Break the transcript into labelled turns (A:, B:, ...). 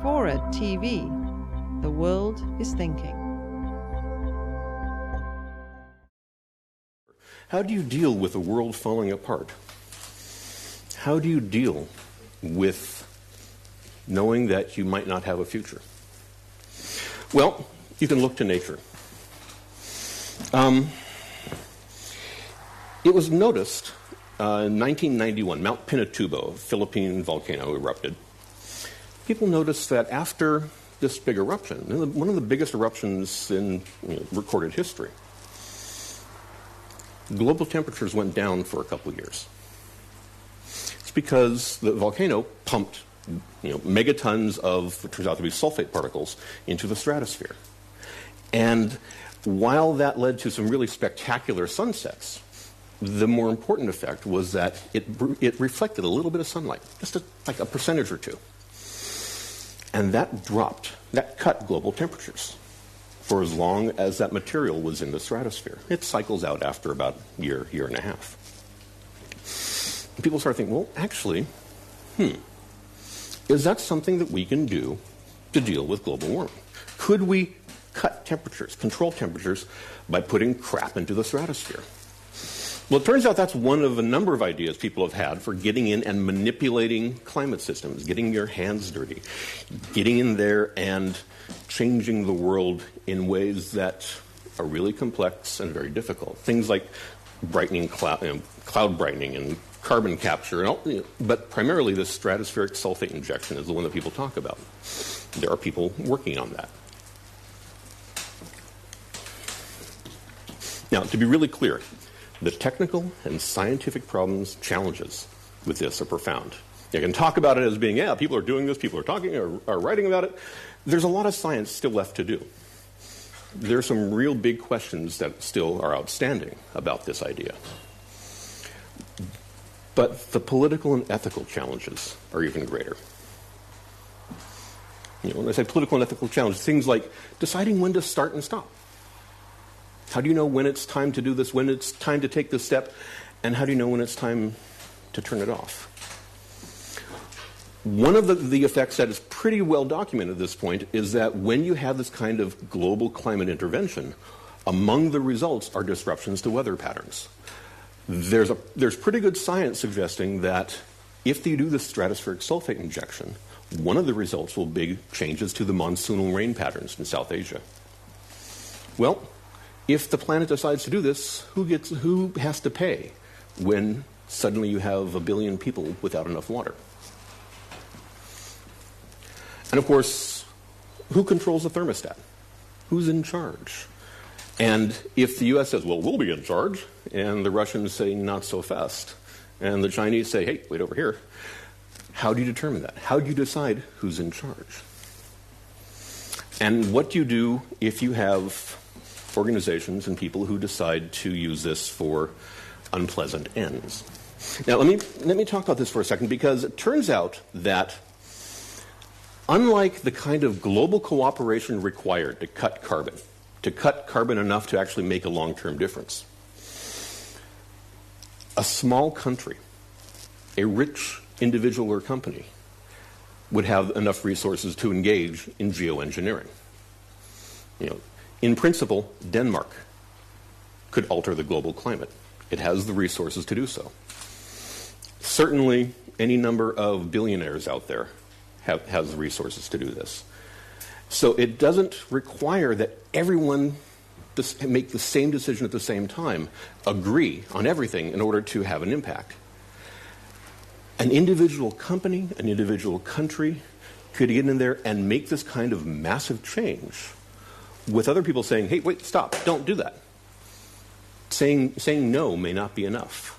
A: FORA.tv. The world is thinking.
B: How do you deal with the world falling apart? How do you deal with knowing that you might not have a future? Well, you can look to nature. It was noticed in 1991, Mount Pinatubo, a Philippine volcano, erupted. People noticed that after this big eruption, one of the biggest eruptions in recorded history, global temperatures went down for a couple of years. It's because the volcano pumped megatons of what turns out to be sulfate particles into the stratosphere. And while that led to some really spectacular sunsets, the more important effect was that it reflected a little bit of sunlight, just like a percentage or two. And that cut global temperatures for as long as that material was in the stratosphere. It cycles out after about a year and a half. And people start thinking, well, actually, is that something that we can do to deal with global warming? Could we cut temperatures, control temperatures, by putting crap into the stratosphere? Well, it turns out that's one of a number of ideas people have had for getting in and manipulating climate systems, getting your hands dirty, getting in there and changing the world in ways that are really complex and very difficult. Things like brightening cloud brightening and carbon capture, and all, but primarily the stratospheric sulfate injection is the one that people talk about. There are people working on that. Now, to be really clear, the technical and scientific challenges with this are profound. You can talk about it as being, people are doing this, people are talking or writing about it. There's a lot of science still left to do. There are some real big questions that still are outstanding about this idea. But the political and ethical challenges are even greater. When I say political and ethical challenges, things like deciding when to start and stop. How do you know when it's time to do this, when it's time to take this step, and how do you know when it's time to turn it off? One of the effects that is pretty well documented at this point is that when you have this kind of global climate intervention, among the results are disruptions to weather patterns. There's pretty good science suggesting that if you do the stratospheric sulfate injection, one of the results will be big changes to the monsoonal rain patterns in South Asia. Well, if the planet decides to do this, who has to pay when suddenly you have 1 billion people without enough water? And of course, who controls the thermostat? Who's in charge? And if the US says, well, we'll be in charge, and the Russians say, not so fast, and the Chinese say, hey, wait over here, how do you determine that? How do you decide who's in charge? And what do you do if you have organizations and people who decide to use this for unpleasant ends? Now, let me talk about this for a second, because it turns out that unlike the kind of global cooperation required to cut carbon enough to actually make a long-term difference, a small country, a rich individual or company, would have enough resources to engage in geoengineering. In principle, Denmark could alter the global climate. It has the resources to do so. Certainly, any number of billionaires out there has the resources to do this. So it doesn't require that everyone make the same decision at the same time, agree on everything in order to have an impact. An individual company, an individual country could get in there and make this kind of massive change with other people saying, hey, wait, stop, don't do that. Saying no may not be enough.